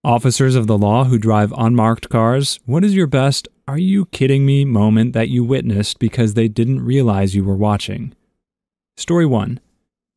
Officers of the law who drive unmarked cars, what is your best "are you kidding me" moment that you witnessed because they didn't realize you were watching? Story 1.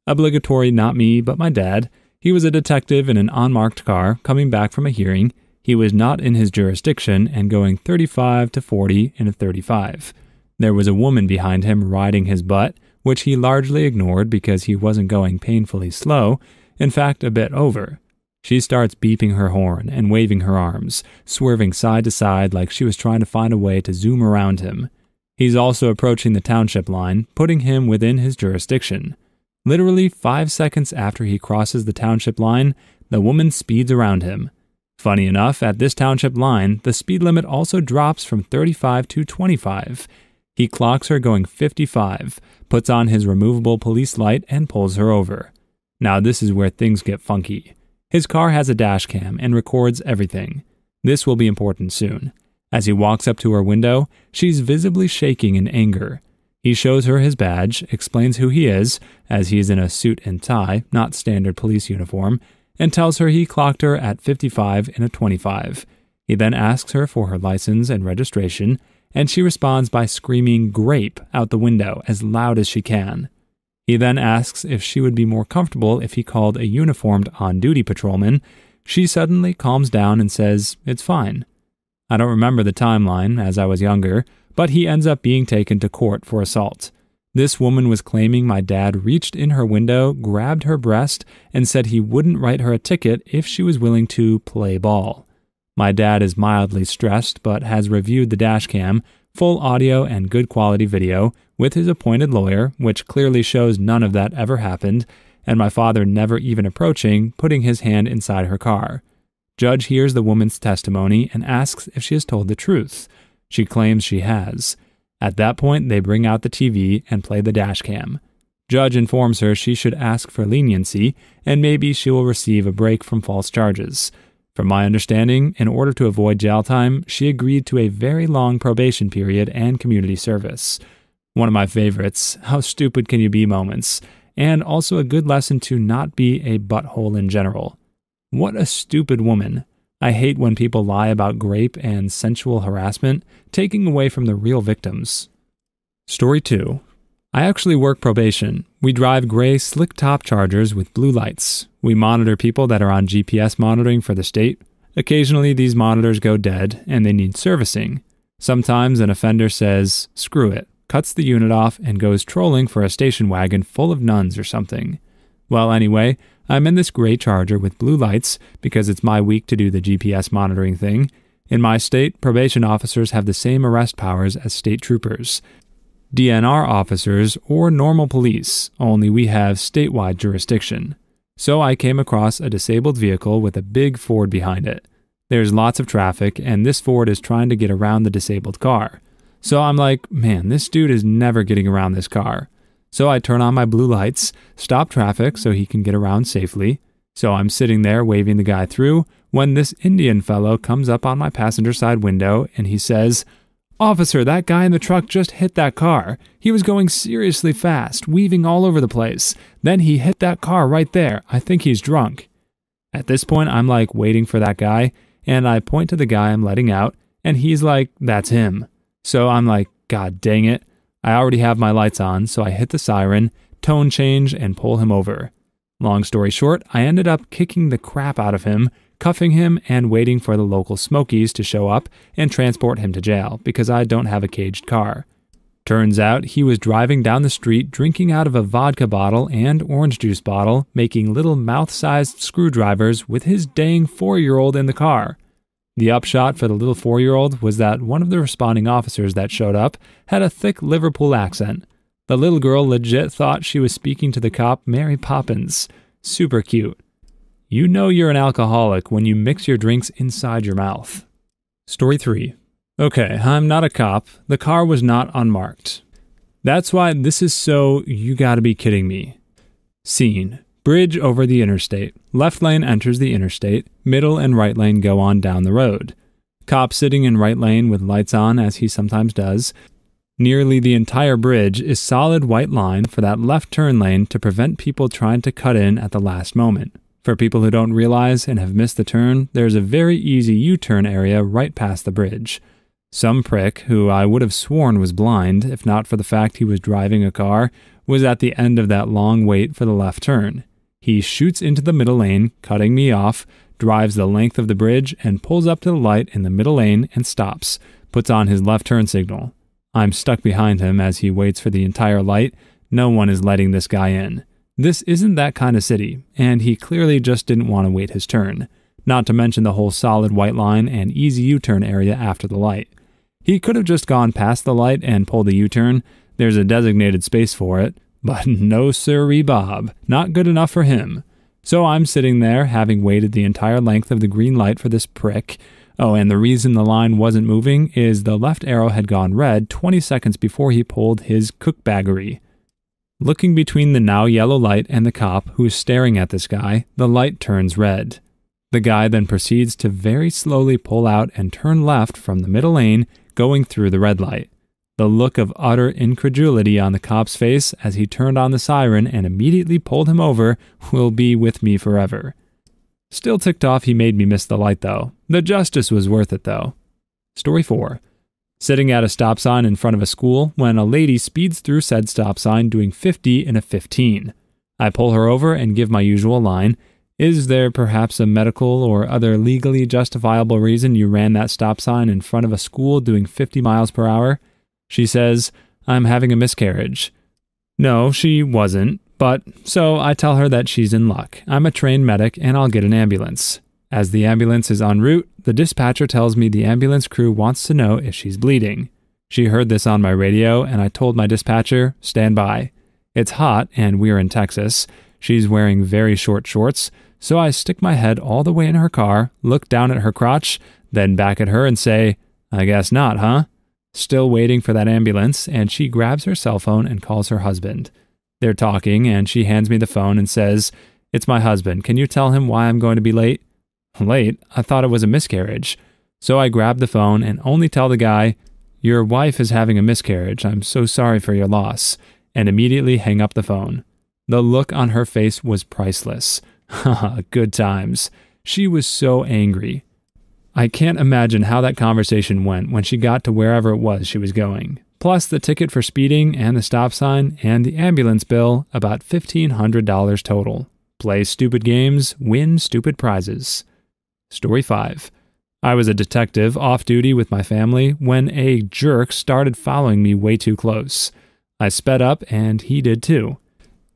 Obligatory not me, but my dad. He was a detective in an unmarked car coming back from a hearing. He was not in his jurisdiction and going 35 to 40 in a 35. There was a woman behind him riding his butt, which he largely ignored because he wasn't going painfully slow, in fact a bit over. She starts beeping her horn and waving her arms, swerving side to side like she was trying to find a way to zoom around him. He's also approaching the township line, putting him within his jurisdiction. Literally 5 seconds after he crosses the township line, the woman speeds around him. Funny enough, at this township line, the speed limit also drops from 35 to 25. He clocks her going 55, puts on his removable police light, and pulls her over. Now this is where things get funky. His car has a dash cam and records everything. This will be important soon. As he walks up to her window, she's visibly shaking in anger. He shows her his badge, explains who he is, as he is in a suit and tie, not standard police uniform, and tells her he clocked her at 55 in a 25. He then asks her for her license and registration, and she responds by screaming "grape" out the window as loud as she can. He then asks if she would be more comfortable if he called a uniformed on-duty patrolman. She suddenly calms down and says, "It's fine." I don't remember the timeline, as I was younger, but he ends up being taken to court for assault. This woman was claiming my dad reached in her window, grabbed her breast, and said he wouldn't write her a ticket if she was willing to play ball. My dad is mildly stressed, but has reviewed the dashcam, full audio and good quality video, with his appointed lawyer, which clearly shows none of that ever happened, and my father never even approaching, putting his hand inside her car. Judge hears the woman's testimony and asks if she has told the truth. She claims she has. At that point, they bring out the TV and play the dashcam. Judge informs her she should ask for leniency, and maybe she will receive a break from false charges. From my understanding, in order to avoid jail time, she agreed to a very long probation period and community service. One of my favorites, how stupid can you be moments, and also a good lesson to not be a butthole in general. What a stupid woman. I hate when people lie about grape and sensual harassment, taking away from the real victims. Story 2. I actually work probation. We drive gray slick-top Chargers with blue lights. We monitor people that are on GPS monitoring for the state. Occasionally these monitors go dead and they need servicing. Sometimes an offender says, "Screw it," cuts the unit off and goes trolling for a station wagon full of nuns or something. Well, anyway, I'm in this gray Charger with blue lights because it's my week to do the GPS monitoring thing. In my state, probation officers have the same arrest powers as state troopers, DNR officers, or normal police, only we have statewide jurisdiction. So I came across a disabled vehicle with a big Ford behind it. There's lots of traffic, and this Ford is trying to get around the disabled car. So I'm like, man, this dude is never getting around this car. So I turn on my blue lights, stop traffic so he can get around safely. So I'm sitting there waving the guy through when this Indian fellow comes up on my passenger side window and he says, "Officer, that guy in the truck just hit that car. He was going seriously fast, weaving all over the place. Then he hit that car right there. I think he's drunk." At this point, I'm like waiting for that guy, and I point to the guy I'm letting out, and he's like, "That's him." So I'm like, God dang it. I already have my lights on, so I hit the siren, tone change, and pull him over. Long story short, I ended up kicking the crap out of him, cuffing him, and waiting for the local Smokies to show up and transport him to jail because I don't have a caged car. Turns out he was driving down the street drinking out of a vodka bottle and orange juice bottle, making little mouth-sized screwdrivers with his dang 4-year-old in the car. The upshot for the little 4-year-old was that one of the responding officers that showed up had a thick Liverpool accent. The little girl legit thought she was speaking to the cop Mary Poppins. Super cute. You know you're an alcoholic when you mix your drinks inside your mouth. Story 3. Okay, I'm not a cop. The car was not unmarked. That's why this is so you gotta be kidding me. Scene. Bridge over the interstate. Left lane enters the interstate. Middle and right lane go on down the road. Cop sitting in right lane with lights on as he sometimes does. Nearly the entire bridge is solid white line for that left turn lane to prevent people trying to cut in at the last moment. For people who don't realize and have missed the turn, there's a very easy U-turn area right past the bridge. Some prick, who I would have sworn was blind, if not for the fact he was driving a car, was at the end of that long wait for the left turn. He shoots into the middle lane, cutting me off, drives the length of the bridge, and pulls up to the light in the middle lane and stops, puts on his left turn signal. I'm stuck behind him as he waits for the entire light. No one is letting this guy in. This isn't that kind of city, and he clearly just didn't want to wait his turn, not to mention the whole solid white line and easy U-turn area after the light. He could have just gone past the light and pulled a U-turn. There's a designated space for it, but no sirree Bob, not good enough for him. So I'm sitting there, having waited the entire length of the green light for this prick. Oh, and the reason the line wasn't moving is the left arrow had gone red 20 seconds before he pulled his cookbaggery. Looking between the now yellow light and the cop who is staring at this guy, the light turns red. The guy then proceeds to very slowly pull out and turn left from the middle lane, going through the red light. The look of utter incredulity on the cop's face as he turned on the siren and immediately pulled him over will be with me forever. Still ticked off he made me miss the light though. The justice was worth it though. Story 4. Sitting at a stop sign in front of a school when a lady speeds through said stop sign doing 50 in a 15. I pull her over and give my usual line. Is there perhaps a medical or other legally justifiable reason you ran that stop sign in front of a school doing 50 miles per hour? She says, I'm having a miscarriage. No, she wasn't, but so I tell her that she's in luck. I'm a trained medic and I'll get an ambulance. As the ambulance is en route, the dispatcher tells me the ambulance crew wants to know if she's bleeding. She heard this on my radio and I told my dispatcher, stand by. It's hot and we're in Texas. She's wearing very short shorts, so I stick my head all the way in her car, look down at her crotch, then back at her and say, I guess not, huh? Still waiting for that ambulance, and she grabs her cell phone and calls her husband. They're talking and she hands me the phone and says, it's my husband. Can you tell him why I'm going to be late? Late? I thought it was a miscarriage. So I grab the phone and only tell the guy, your wife is having a miscarriage. I'm so sorry for your loss. And immediately hang up the phone. The look on her face was priceless. Haha, good times. She was so angry. I can't imagine how that conversation went when she got to wherever it was she was going. Plus the ticket for speeding and the stop sign and the ambulance bill, about $1,500 total. Play stupid games, win stupid prizes. Story 5. I was a detective off duty with my family when a jerk started following me way too close. I sped up and he did too.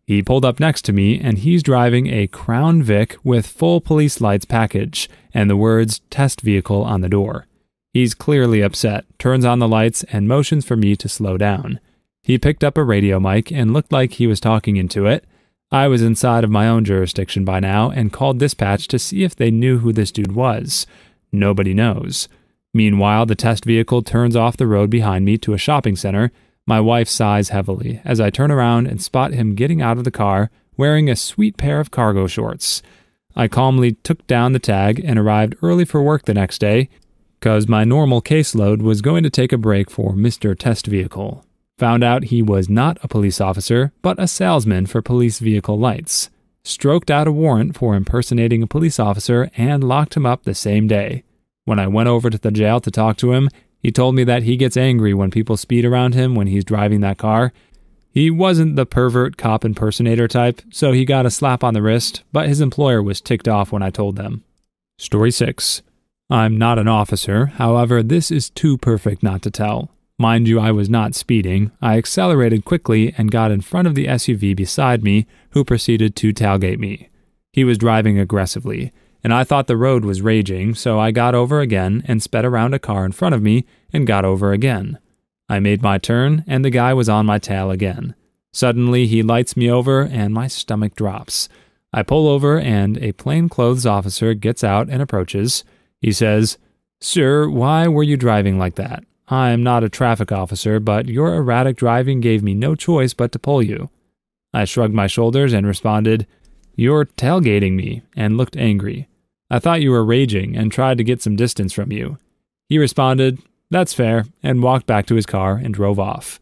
He pulled up next to me and he's driving a Crown Vic with full police lights package and the words test vehicle on the door. He's clearly upset, turns on the lights and motions for me to slow down. He picked up a radio mic and looked like he was talking into it. I was inside of my own jurisdiction by now and called dispatch to see if they knew who this dude was. Nobody knows. Meanwhile, the test vehicle turns off the road behind me to a shopping center. My wife sighs heavily as I turn around and spot him getting out of the car wearing a sweet pair of cargo shorts. I calmly took down the tag and arrived early for work the next day because my normal caseload was going to take a break for Mr. Test Vehicle. Found out he was not a police officer, but a salesman for police vehicle lights. Stroked out a warrant for impersonating a police officer and locked him up the same day. When I went over to the jail to talk to him, he told me that he gets angry when people speed around him when he's driving that car. He wasn't the pervert cop impersonator type, so he got a slap on the wrist, but his employer was ticked off when I told them. Story 6. I'm not an officer, however, this is too perfect not to tell. Mind you, I was not speeding. I accelerated quickly and got in front of the SUV beside me, who proceeded to tailgate me. He was driving aggressively, and I thought the road was raging, so I got over again and sped around a car in front of me and got over again. I made my turn, and the guy was on my tail again. Suddenly, he lights me over, and my stomach drops. I pull over, and a plainclothes officer gets out and approaches. He says, "Sir, why were you driving like that? I am not a traffic officer, but your erratic driving gave me no choice but to pull you." I shrugged my shoulders and responded, "You're tailgating me," and looked angry. "I thought you were raging and tried to get some distance from you." He responded, "That's fair," and walked back to his car and drove off.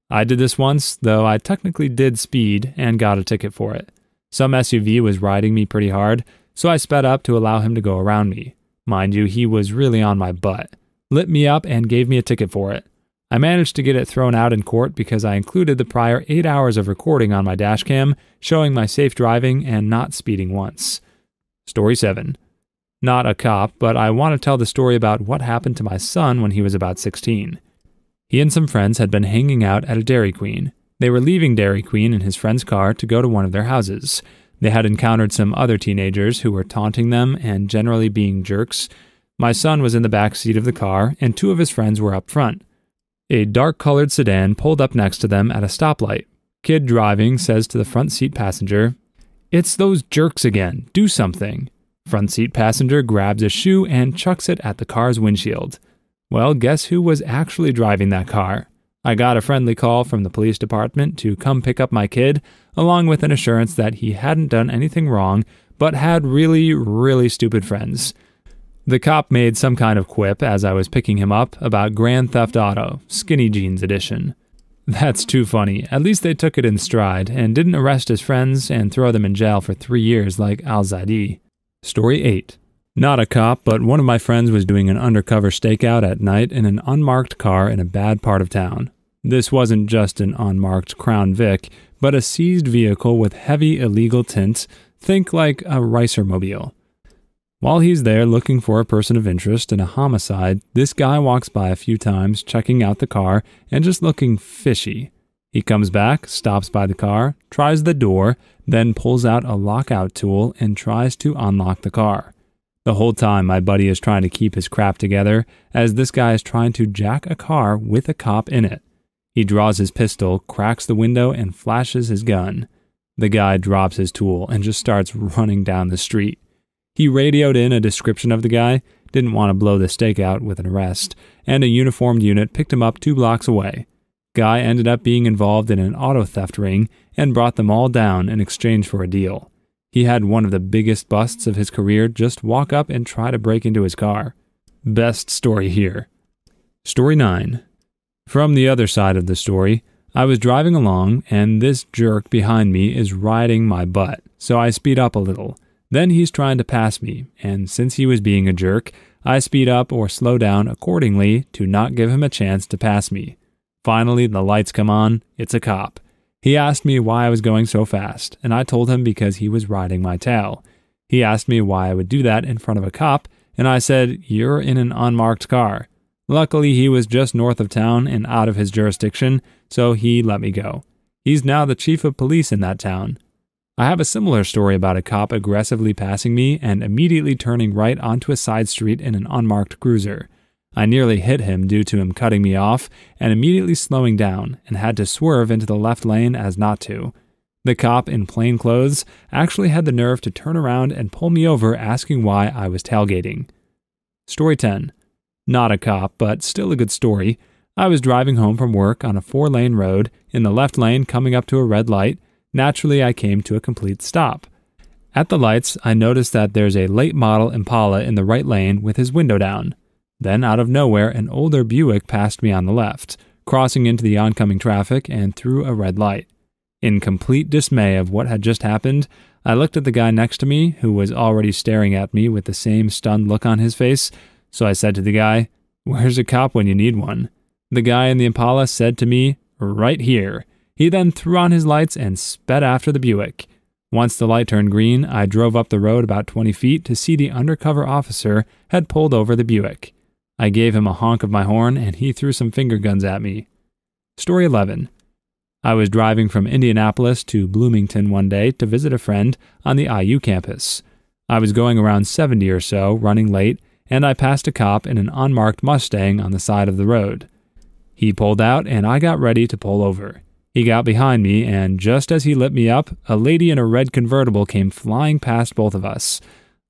I did this once, though I technically did speed and got a ticket for it. Some SUV was riding me pretty hard, so I sped up to allow him to go around me. Mind you, he was really on my butt. Lit me up and gave me a ticket for it. I managed to get it thrown out in court because I included the prior 8 hours of recording on my dashcam, showing my safe driving and not speeding once. Story 7. Not a cop, but I want to tell the story about what happened to my son when he was about 16. He and some friends had been hanging out at a Dairy Queen. They were leaving Dairy Queen in his friend's car to go to one of their houses. They had encountered some other teenagers who were taunting them and generally being jerks. My son was in the back seat of the car, and 2 of his friends were up front. A dark-colored sedan pulled up next to them at a stoplight. Kid driving says to the front seat passenger, "It's those jerks again. Do something." Front seat passenger grabs a shoe and chucks it at the car's windshield. Well, guess who was actually driving that car? I got a friendly call from the police department to come pick up my kid, along with an assurance that he hadn't done anything wrong, but had really, really stupid friends. The cop made some kind of quip as I was picking him up about Grand Theft Auto, Skinny Jeans edition. That's too funny. At least they took it in stride and didn't arrest his friends and throw them in jail for 3 years like Al-Zadi. Story 8. Not a cop, but one of my friends was doing an undercover stakeout at night in an unmarked car in a bad part of town. This wasn't just an unmarked Crown Vic, but a seized vehicle with heavy illegal tint, think like a Ricermobile. While he's there looking for a person of interest in a homicide, this guy walks by a few times, checking out the car and just looking fishy. He comes back, stops by the car, tries the door, then pulls out a lockout tool and tries to unlock the car. The whole time, my buddy is trying to keep his crap together as this guy is trying to jack a car with a cop in it. He draws his pistol, cracks the window, and flashes his gun. The guy drops his tool and just starts running down the street. He radioed in a description of the guy, didn't want to blow the stakeout with an arrest, and a uniformed unit picked him up 2 blocks away. Guy ended up being involved in an auto theft ring and brought them all down in exchange for a deal. He had one of the biggest busts of his career just walk up and try to break into his car. Best story here. Story 9. From the other side of the story, I was driving along and this jerk behind me is riding my butt, so I speed up a little. Then he's trying to pass me, and since he was being a jerk, I speed up or slow down accordingly to not give him a chance to pass me. Finally, the lights come on. It's a cop. He asked me why I was going so fast, and I told him because he was riding my tail. He asked me why I would do that in front of a cop, and I said, "You're in an unmarked car." Luckily, he was just north of town and out of his jurisdiction, so he let me go. He's now the chief of police in that town. I have a similar story about a cop aggressively passing me and immediately turning right onto a side street in an unmarked cruiser. I nearly hit him due to him cutting me off and immediately slowing down and had to swerve into the left lane as not to. The cop in plain clothes actually had the nerve to turn around and pull me over asking why I was tailgating. Story 10. Not a cop, but still a good story. I was driving home from work on a 4-lane road, in the left lane coming up to a red light. Naturally, I came to a complete stop. At the lights, I noticed that there's a late model Impala in the right lane with his window down. Then, out of nowhere, an older Buick passed me on the left, crossing into the oncoming traffic and through a red light. In complete dismay of what had just happened, I looked at the guy next to me, who was already staring at me with the same stunned look on his face, so I said to the guy, "Where's a cop when you need one?" The guy in the Impala said to me, "Right here." He then threw on his lights and sped after the Buick. Once the light turned green, I drove up the road about 20 feet to see the undercover officer had pulled over the Buick. I gave him a honk of my horn and he threw some finger guns at me. Story 11. I was driving from Indianapolis to Bloomington one day to visit a friend on the IU campus. I was going around 70 or so, running late, and I passed a cop in an unmarked Mustang on the side of the road. He pulled out and I got ready to pull over. He got behind me, and just as he lit me up, a lady in a red convertible came flying past both of us.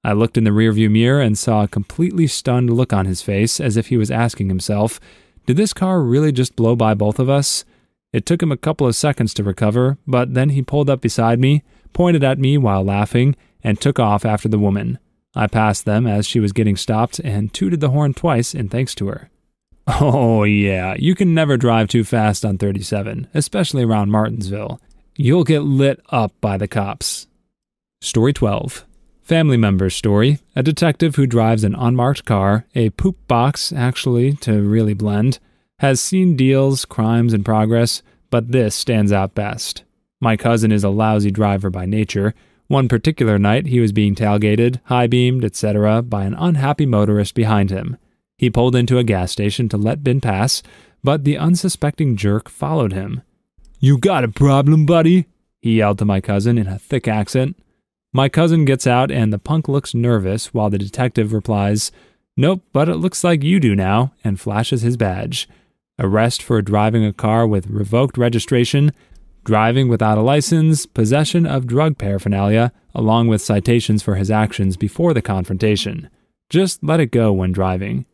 I looked in the rearview mirror and saw a completely stunned look on his face, as if he was asking himself, "Did this car really just blow by both of us?" It took him a couple of seconds to recover, but then he pulled up beside me, pointed at me while laughing, and took off after the woman. I passed them as she was getting stopped and tooted the horn twice in thanks to her. Oh yeah, you can never drive too fast on 37, especially around Martinsville. You'll get lit up by the cops. Story 12. Family member's story. A detective who drives an unmarked car, a poop box actually, to really blend, has seen deals, crimes in progress, but this stands out best. My cousin is a lousy driver by nature. One particular night he was being tailgated, high-beamed, etc. by an unhappy motorist behind him. He pulled into a gas station to let bin pass, but the unsuspecting jerk followed him. "You got a problem, buddy?" he yelled to my cousin in a thick accent. My cousin gets out and the punk looks nervous while the detective replies, "Nope, but it looks like you do now," and flashes his badge. Arrest for driving a car with revoked registration, driving without a license, possession of drug paraphernalia, along with citations for his actions before the confrontation. Just let it go when driving.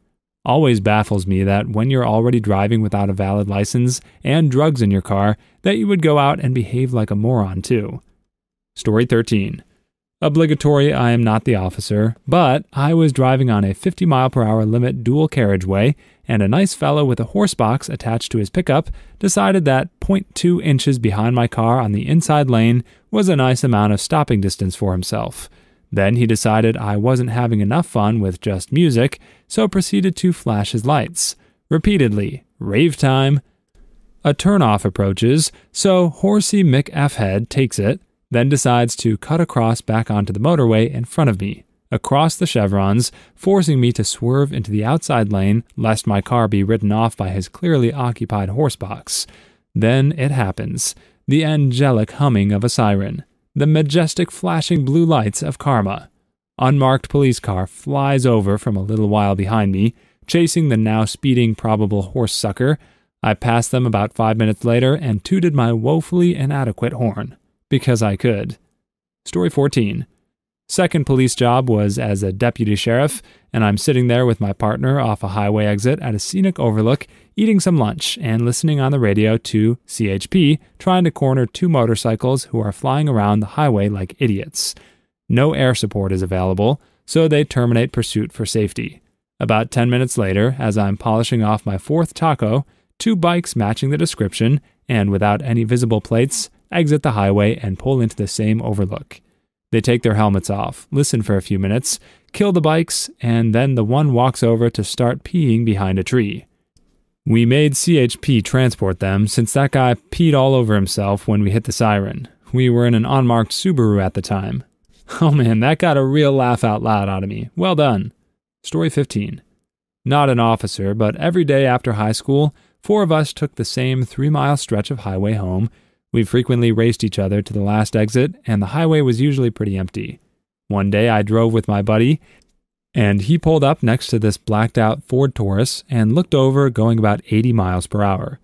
Always baffles me that when you're already driving without a valid license and drugs in your car, that you would go out and behave like a moron too. Story 13. Obligatory, I am not the officer, but I was driving on a 50-mile-per-hour limit dual carriageway, and a nice fellow with a horse box attached to his pickup decided that 0.2 inches behind my car on the inside lane was a nice amount of stopping distance for himself. Then he decided I wasn't having enough fun with just music, so proceeded to flash his lights. Repeatedly, rave time. A turnoff approaches, so horsey Mick F-head takes it, then decides to cut across back onto the motorway in front of me, across the chevrons, forcing me to swerve into the outside lane lest my car be ridden off by his clearly occupied horsebox. Then it happens, the angelic humming of a siren, the majestic flashing blue lights of karma. Unmarked police car flies over from a little while behind me, chasing the now speeding probable horse sucker. I passed them about 5 minutes later and tooted my woefully inadequate horn. Because I could. Story 14. Second police job was as a deputy sheriff, and I'm sitting there with my partner off a highway exit at a scenic overlook, eating some lunch and listening on the radio to CHP, trying to corner two motorcycles who are flying around the highway like idiots. No air support is available, so they terminate pursuit for safety. About 10 minutes later, as I'm polishing off my fourth taco, two bikes matching the description, and without any visible plates, exit the highway and pull into the same overlook. They take their helmets off, listen for a few minutes, kill the bikes, and then the one walks over to start peeing behind a tree. We made CHP transport them since that guy peed all over himself when we hit the siren. We were in an unmarked Subaru at the time. Oh man, that got a real laugh out loud out of me. Well done. Story 15. Not an officer, but every day after high school, 4 of us took the same 3-mile stretch of highway home. We frequently raced each other to the last exit, and the highway was usually pretty empty. One day I drove with my buddy, and he pulled up next to this blacked-out Ford Taurus and looked over going about 80 miles per hour.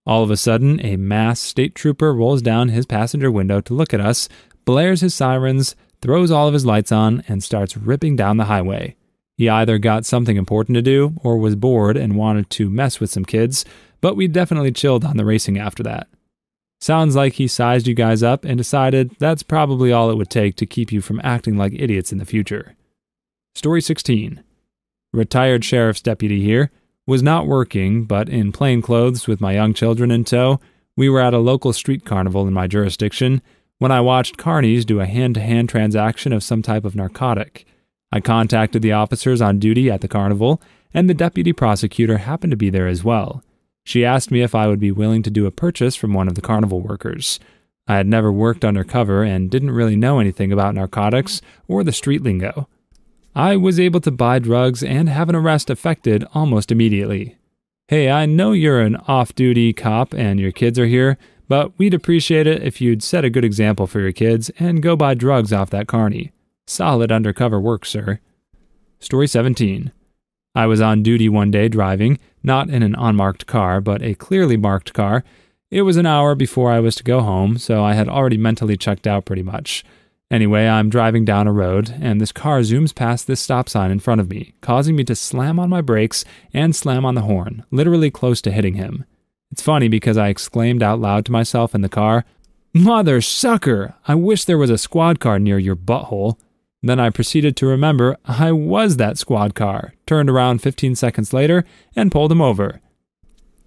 All of a sudden, a mass state trooper rolls down his passenger window to look at us, blares his sirens, throws all of his lights on, and starts ripping down the highway. He either got something important to do or was bored and wanted to mess with some kids, but we definitely chilled on the racing after that. Sounds like he sized you guys up and decided that's probably all it would take to keep you from acting like idiots in the future. Story 16. Retired sheriff's deputy here. Was not working, but in plain clothes with my young children in tow. We were at a local street carnival in my jurisdiction when I watched carnies do a hand-to-hand transaction of some type of narcotic. I contacted the officers on duty at the carnival, and the deputy prosecutor happened to be there as well. She asked me if I would be willing to do a purchase from one of the carnival workers. I had never worked undercover and didn't really know anything about narcotics or the street lingo. I was able to buy drugs and have an arrest effected almost immediately. "Hey, I know you're an off-duty cop and your kids are here, but we'd appreciate it if you'd set a good example for your kids and go buy drugs off that carny. Solid undercover work, sir." Story 17. I was on duty one day driving, not in an unmarked car, but a clearly marked car. It was an hour before I was to go home, so I had already mentally checked out pretty much. Anyway, I'm driving down a road, and this car zooms past this stop sign in front of me, causing me to slam on my brakes and slam on the horn, literally close to hitting him. It's funny because I exclaimed out loud to myself in the car, "Mother sucker! I wish there was a squad car near your butthole." Then I proceeded to remember I was that squad car, turned around 15 seconds later, and pulled him over.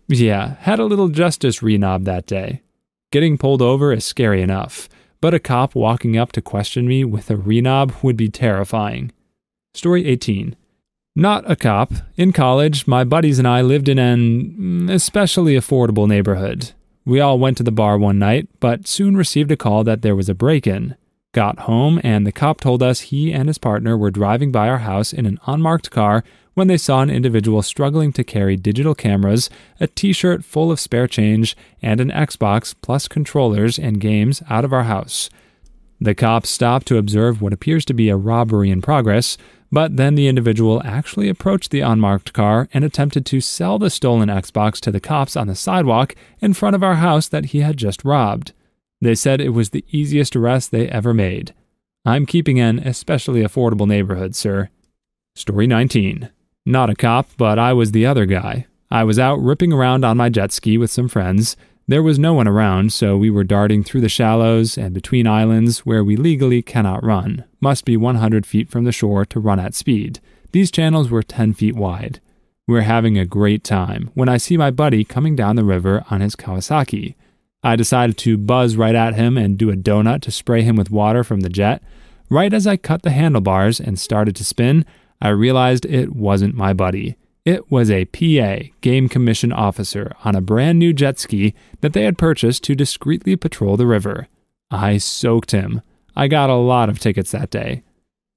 Yeah, had a little justice renob that day. Getting pulled over is scary enough, but a cop walking up to question me with a renob would be terrifying. Story 18. Not a cop. In college, my buddies and I lived in an especially affordable neighborhood. We all went to the bar one night, but soon received a call that there was a break-in. Got home, and the cop told us he and his partner were driving by our house in an unmarked car when they saw an individual struggling to carry digital cameras, a t-shirt full of spare change, and an Xbox plus controllers and games out of our house. The cops stopped to observe what appears to be a robbery in progress, but then the individual actually approached the unmarked car and attempted to sell the stolen Xbox to the cops on the sidewalk in front of our house that he had just robbed. They said it was the easiest arrest they ever made. I'm keeping an especially affordable neighborhood, sir. Story 19. Not a cop, but I was the other guy. I was out ripping around on my jet ski with some friends. There was no one around, so we were darting through the shallows and between islands where we legally cannot run. Must be 100 feet from the shore to run at speed. These channels were 10 feet wide. We were having a great time when I see my buddy coming down the river on his Kawasaki. I decided to buzz right at him and do a donut to spray him with water from the jet. Right as I cut the handlebars and started to spin, I realized it wasn't my buddy. It was a PA, game commission officer, on a brand new jet ski that they had purchased to discreetly patrol the river. I soaked him. I got a lot of tickets that day.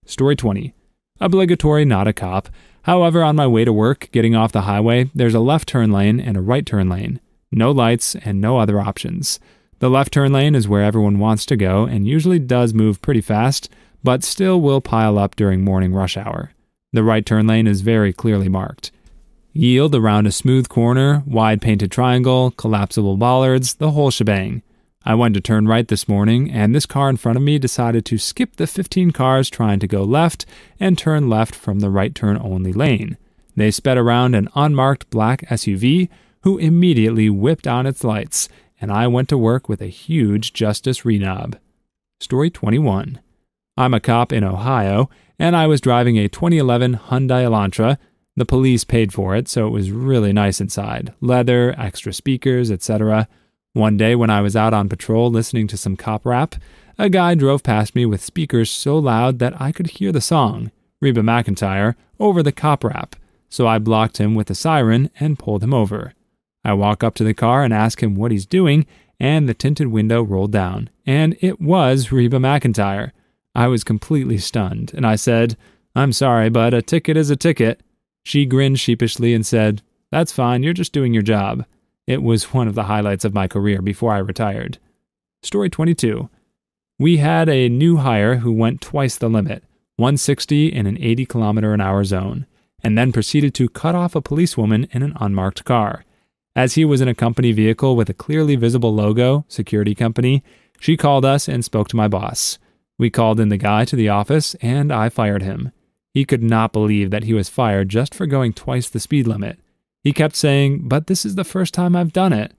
Story 20. Obligatory not a cop. However, on my way to work, getting off the highway, there's a left turn lane and a right turn lane. No lights and no other options. The left turn lane is where everyone wants to go and usually does move pretty fast, but still will pile up during morning rush hour. The right turn lane is very clearly marked. Yield around a smooth corner, wide painted triangle, collapsible bollards, the whole shebang. I went to turn right this morning, and this car in front of me decided to skip the 15 cars trying to go left and turn left from the right turn only lane. They sped around an unmarked black SUV, who immediately whipped on its lights, and I went to work with a huge Justice renob. Story 21. I'm a cop in Ohio, and I was driving a 2011 Hyundai Elantra. The police paid for it, so it was really nice inside. Leather, extra speakers, etc. One day when I was out on patrol listening to some cop rap, a guy drove past me with speakers so loud that I could hear the song, Reba McEntire, over the cop rap, so I blocked him with a siren and pulled him over. I walk up to the car and ask him what he's doing, and the tinted window rolled down, and it was Reba McEntire. I was completely stunned, and I said, "I'm sorry, but a ticket is a ticket." She grinned sheepishly and said, "That's fine, you're just doing your job." It was one of the highlights of my career before I retired. Story 22. We had a new hire who went twice the limit, 160 in an 80-kilometer-an-hour zone, and then proceeded to cut off a policewoman in an unmarked car. As he was in a company vehicle with a clearly visible logo, security company, she called us and spoke to my boss. We called in the guy to the office, and I fired him. He could not believe that he was fired just for going twice the speed limit. He kept saying, "But this is the first time I've done it."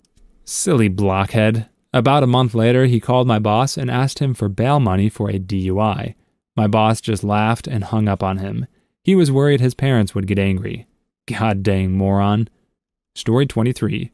Silly blockhead. About a month later, he called my boss and asked him for bail money for a DUI. My boss just laughed and hung up on him. He was worried his parents would get angry. God dang moron. Story 23.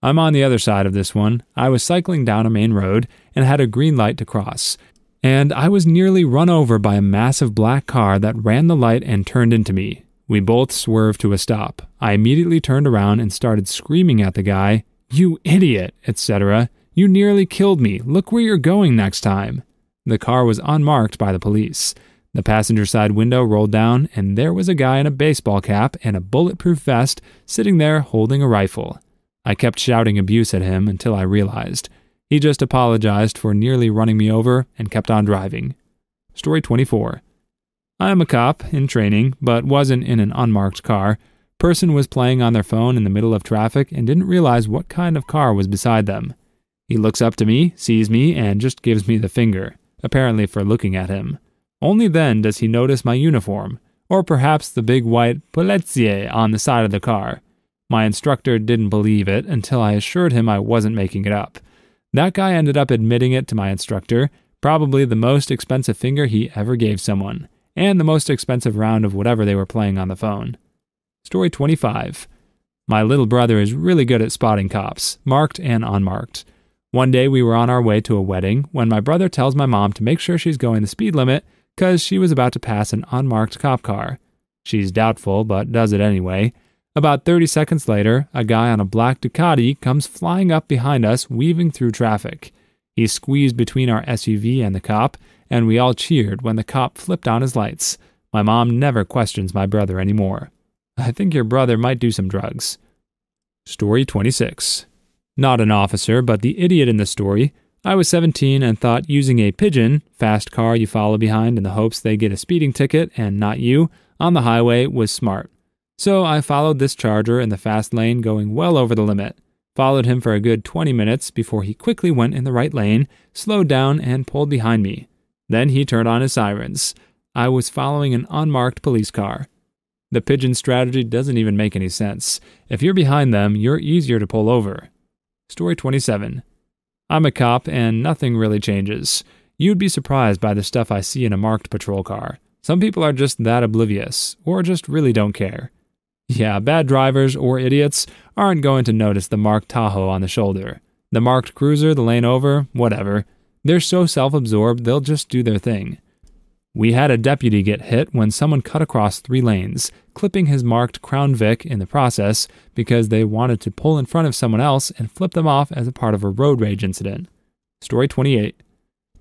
I'm on the other side of this one. I was cycling down a main road and had a green light to cross, and I was nearly run over by a massive black car that ran the light and turned into me. We both swerved to a stop. I immediately turned around and started screaming at the guy, "You idiot," etc. "You nearly killed me. Look where you're going next time." The car was unmarked by the police. The passenger side window rolled down, and there was a guy in a baseball cap and a bulletproof vest sitting there holding a rifle. I kept shouting abuse at him until I realized. He just apologized for nearly running me over and kept on driving. Story 24. I am a cop in training, but wasn't in an unmarked car. Person was playing on their phone in the middle of traffic and didn't realize what kind of car was beside them. He looks up to me, sees me, and just gives me the finger, apparently for looking at him. Only then does he notice my uniform, or perhaps the big white policier on the side of the car. My instructor didn't believe it until I assured him I wasn't making it up. That guy ended up admitting it to my instructor, probably the most expensive finger he ever gave someone, and the most expensive round of whatever they were playing on the phone. Story 25. My little brother is really good at spotting cops, marked and unmarked. One day we were on our way to a wedding when my brother tells my mom to make sure she's going the speed limit because she was about to pass an unmarked cop car. She's doubtful, but does it anyway. About 30 seconds later, a guy on a black Ducati comes flying up behind us, weaving through traffic. He squeezed between our SUV and the cop, and we all cheered when the cop flipped on his lights. My mom never questions my brother anymore. I think your brother might do some drugs. Story 26. Not an officer, but the idiot in the story. I was 17 and thought using a pigeon, fast car you follow behind in the hopes they get a speeding ticket and not you, on the highway was smart. So I followed this charger in the fast lane going well over the limit. Followed him for a good 20 minutes before he quickly went in the right lane, slowed down, and pulled behind me. Then he turned on his sirens. I was following an unmarked police car. The pigeon strategy doesn't even make any sense. If you're behind them, you're easier to pull over. Story 27. I'm a cop and nothing really changes. You'd be surprised by the stuff I see in a marked patrol car. Some people are just that oblivious, or just really don't care. Yeah, bad drivers or idiots aren't going to notice the marked Tahoe on the shoulder. The marked cruiser, the lane over, whatever. They're so self-absorbed they'll just do their thing. We had a deputy get hit when someone cut across 3 lanes, clipping his marked Crown Vic in the process because they wanted to pull in front of someone else and flip them off as a part of a road rage incident. Story 28.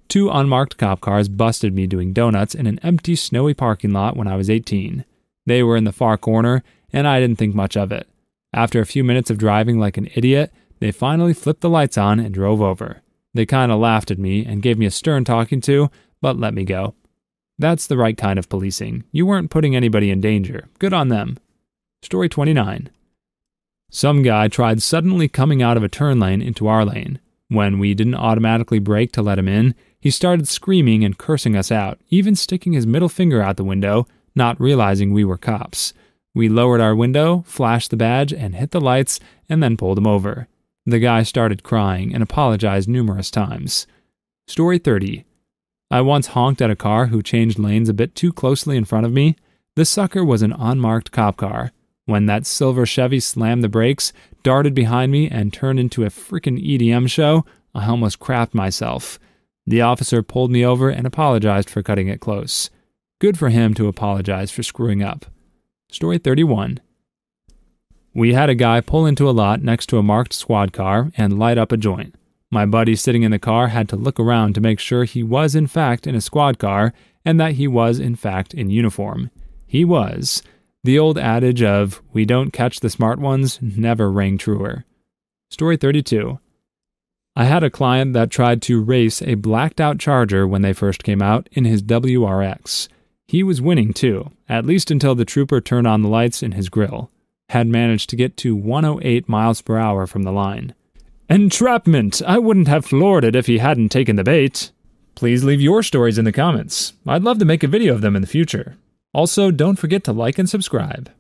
2 unmarked cop cars busted me doing donuts in an empty, snowy parking lot when I was 18. They were in the far corner, and I didn't think much of it. After a few minutes of driving like an idiot, they finally flipped the lights on and drove over. They kind of laughed at me and gave me a stern talking to, but let me go. That's the right kind of policing. You weren't putting anybody in danger. Good on them. Story 29. Some guy tried suddenly coming out of a turn lane into our lane. When we didn't automatically brake to let him in, he started screaming and cursing us out, even sticking his middle finger out the window, not realizing we were cops. We lowered our window, flashed the badge, and hit the lights, and then pulled him over. The guy started crying and apologized numerous times. Story 30. I once honked at a car who changed lanes a bit too closely in front of me. The sucker was an unmarked cop car. When that silver Chevy slammed the brakes, darted behind me, and turned into a freaking EDM show, I almost crapped myself. The officer pulled me over and apologized for cutting it close. Good for him to apologize for screwing up. Story 31. We had a guy pull into a lot next to a marked squad car and light up a joint. My buddy sitting in the car had to look around to make sure he was in fact in a squad car and that he was in fact in uniform. He was. The old adage of, we don't catch the smart ones, never rang truer. Story 32. I had a client that tried to race a blacked-out Charger when they first came out in his WRX. He was winning too, at least until the trooper turned on the lights in his grill. Had managed to get to 108 miles per hour from the line. Entrapment! I wouldn't have floored it if he hadn't taken the bait. Please leave your stories in the comments. I'd love to make a video of them in the future. Also, don't forget to like and subscribe.